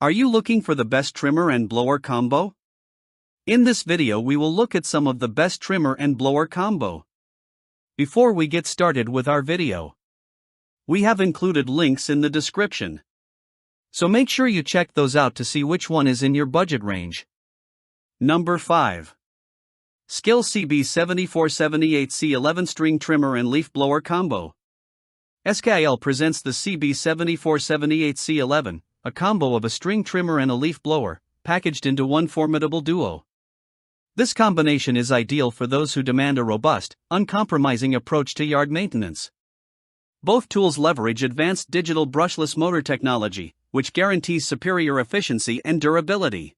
Are you looking for the best trimmer and blower combo? In this video we will look at some of the best trimmer and blower combo. Before we get started with our video, we have included links in the description, so make sure you check those out to see which one is in your budget range. Number 5. SKIL CB7478C 11-string trimmer and leaf blower combo. SKIL presents the CB7478C11, a combo of a string trimmer and a leaf blower, packaged into one formidable duo. This combination is ideal for those who demand a robust, uncompromising approach to yard maintenance. Both tools leverage advanced digital brushless motor technology, which guarantees superior efficiency and durability.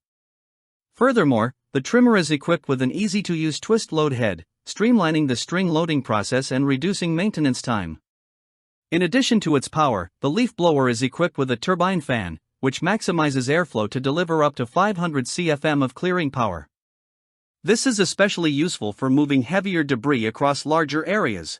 Furthermore, the trimmer is equipped with an easy-to-use twist load head, streamlining the string loading process and reducing maintenance time. In addition to its power, the leaf blower is equipped with a turbine fan, which maximizes airflow to deliver up to 500 cfm of clearing power. This is especially useful for moving heavier debris across larger areas.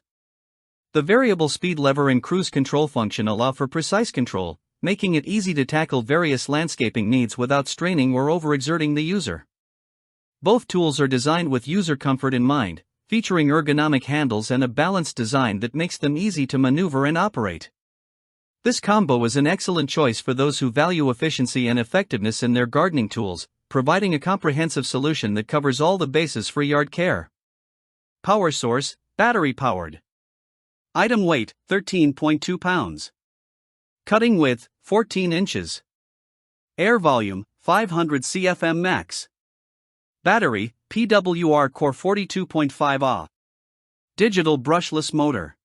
The variable speed lever and cruise control function allow for precise control, making it easy to tackle various landscaping needs without straining or overexerting the user. Both tools are designed with user comfort in mind, featuring ergonomic handles and a balanced design that makes them easy to maneuver and operate. This combo is an excellent choice for those who value efficiency and effectiveness in their gardening tools, providing a comprehensive solution that covers all the bases for yard care. Power source: battery powered. Item weight: 13.2 pounds. Cutting width: 14 inches. Air volume: 500 cfm max. Battery: PWR Core 42.5 Ah. Digital brushless motor.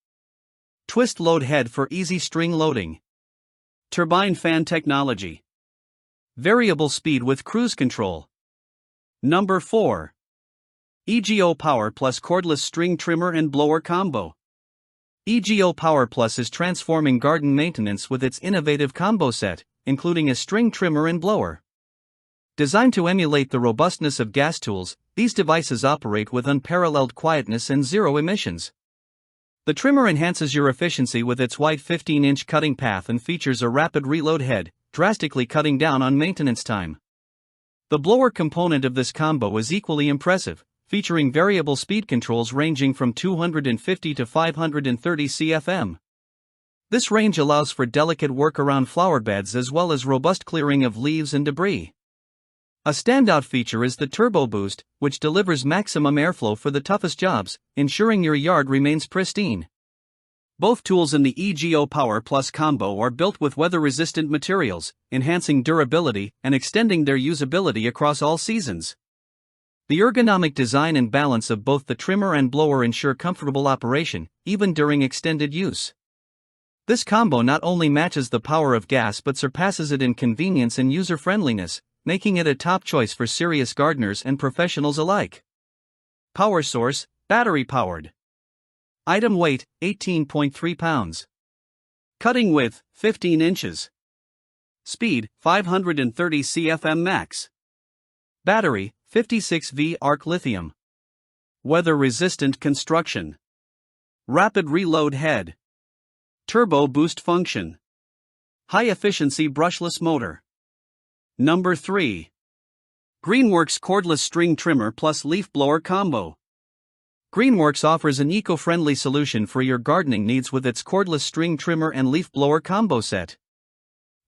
Twist load head for easy string loading. Turbine fan technology. Variable speed with cruise control. Number 4. EGO Power Plus Cordless String Trimmer and Blower Combo. EGO Power Plus is transforming garden maintenance with its innovative combo set, including a string trimmer and blower. Designed to emulate the robustness of gas tools, these devices operate with unparalleled quietness and zero emissions. The trimmer enhances your efficiency with its wide 15-inch cutting path and features a rapid reload head, drastically cutting down on maintenance time. The blower component of this combo is equally impressive, featuring variable speed controls ranging from 250 to 530 cfm. This range allows for delicate work around flower beds as well as robust clearing of leaves and debris. A standout feature is the Turbo Boost, which delivers maximum airflow for the toughest jobs, ensuring your yard remains pristine. Both tools in the EGO Power Plus combo are built with weather-resistant materials, enhancing durability and extending their usability across all seasons. The ergonomic design and balance of both the trimmer and blower ensure comfortable operation, even during extended use. This combo not only matches the power of gas but surpasses it in convenience and user-friendliness, making it a top choice for serious gardeners and professionals alike. Power source: battery powered. Item weight: 18.3 pounds. Cutting width: 15 inches. Speed: 530 cfm max. Battery: 56V arc lithium. Weather resistant construction. Rapid reload head. Turbo boost function. High efficiency brushless motor. Number 3. Greenworks Cordless String Trimmer Plus Leaf Blower Combo. Greenworks offers an eco-friendly solution for your gardening needs with its cordless string trimmer and leaf blower combo set.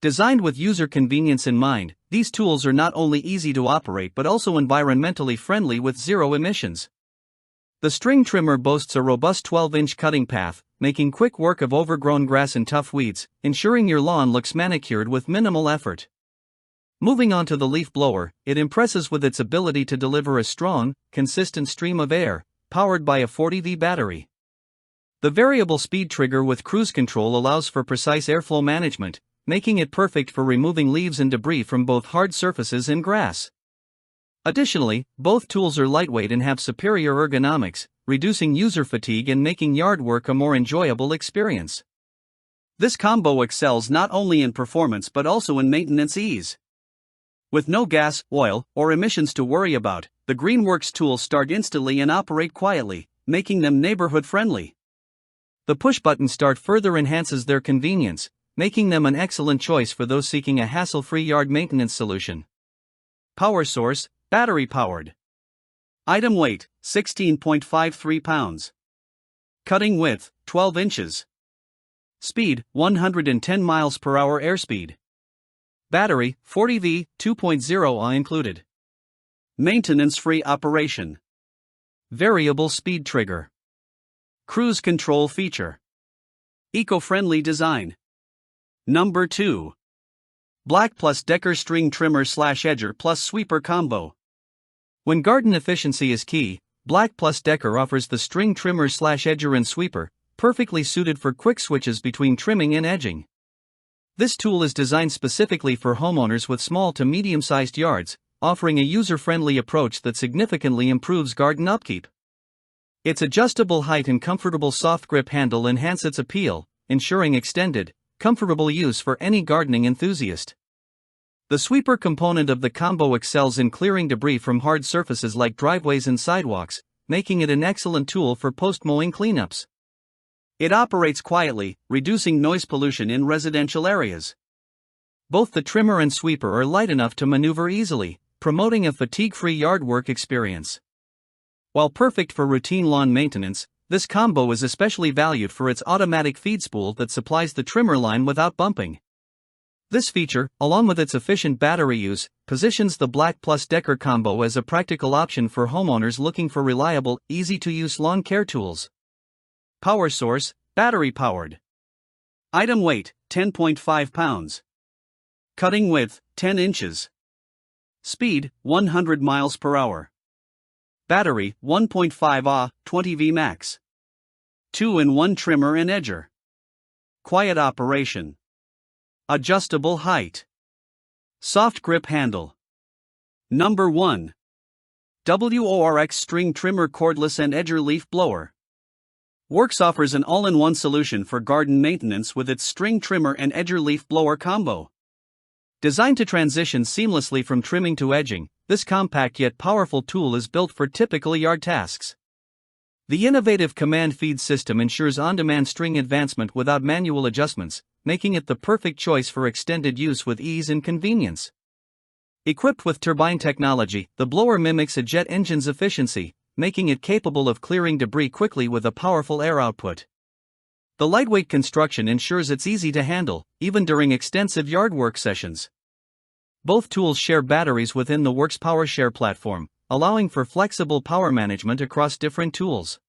Designed with user convenience in mind, these tools are not only easy to operate but also environmentally friendly with zero emissions. The string trimmer boasts a robust 12-inch cutting path, making quick work of overgrown grass and tough weeds, ensuring your lawn looks manicured with minimal effort. Moving on to the leaf blower, it impresses with its ability to deliver a strong, consistent stream of air, powered by a 40V battery. The variable speed trigger with cruise control allows for precise airflow management, making it perfect for removing leaves and debris from both hard surfaces and grass. Additionally, both tools are lightweight and have superior ergonomics, reducing user fatigue and making yard work a more enjoyable experience. This combo excels not only in performance but also in maintenance ease. With no gas, oil, or emissions to worry about, the Greenworks tools start instantly and operate quietly, making them neighborhood friendly. The push-button start further enhances their convenience, making them an excellent choice for those seeking a hassle-free yard maintenance solution. Power source: battery-powered. Item weight: 16.53 pounds. Cutting width: 12 inches. Speed: 110 miles per hour airspeed. Battery: 40V, 2.0 Ah included. Maintenance-free operation. Variable speed trigger. Cruise control feature. Eco-friendly design. Number 2. BLACK+DECKER String Trimmer / Edger plus Sweeper Combo. When garden efficiency is key, BLACK+DECKER offers the string trimmer / edger and sweeper, perfectly suited for quick switches between trimming and edging. This tool is designed specifically for homeowners with small to medium-sized yards, offering a user-friendly approach that significantly improves garden upkeep. Its adjustable height and comfortable soft grip handle enhance its appeal, ensuring extended, comfortable use for any gardening enthusiast. The sweeper component of the combo excels in clearing debris from hard surfaces like driveways and sidewalks, making it an excellent tool for post-mowing cleanups. It operates quietly, reducing noise pollution in residential areas. Both the trimmer and sweeper are light enough to maneuver easily, promoting a fatigue-free yard work experience. While perfect for routine lawn maintenance, this combo is especially valued for its automatic feed spool that supplies the trimmer line without bumping. This feature, along with its efficient battery use, positions the BLACK+DECKER combo as a practical option for homeowners looking for reliable, easy-to-use lawn care tools. Power source: battery-powered. Item weight: 10.5 pounds. Cutting width: 10 inches. Speed: 100 miles per hour. Battery: 1.5 Ah, 20V max. 2-in-1 trimmer and edger. Quiet operation. Adjustable height. Soft grip handle. Number 1. WORX String Trimmer Cordless and Edger Leaf Blower. WORX offers an all-in-one solution for garden maintenance with its string trimmer and edger leaf blower combo. Designed to transition seamlessly from trimming to edging, this compact yet powerful tool is built for typical yard tasks. The innovative command feed system ensures on-demand string advancement without manual adjustments, making it the perfect choice for extended use with ease and convenience. Equipped with turbine technology, the blower mimics a jet engine's efficiency, making it capable of clearing debris quickly with a powerful air output. The lightweight construction ensures it's easy to handle, even during extensive yard work sessions. Both tools share batteries within the WORX PowerShare platform, allowing for flexible power management across different tools.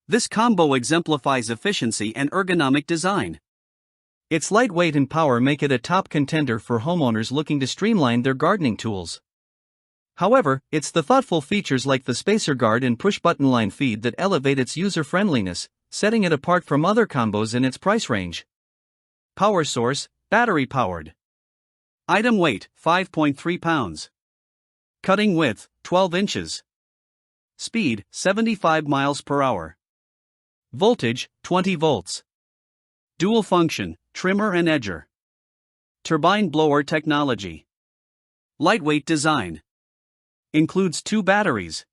This combo exemplifies efficiency and ergonomic design. Its lightweight and power make it a top contender for homeowners looking to streamline their gardening tools. However, it's the thoughtful features like the spacer guard and push-button line feed that elevate its user-friendliness, setting it apart from other combos in its price range. Power source: battery-powered. Item weight: 5.3 pounds. Cutting width: 12 inches. Speed: 75 miles per hour. Voltage: 20 volts. Dual function: trimmer and edger. Turbine blower technology. Lightweight design. Includes 2 batteries.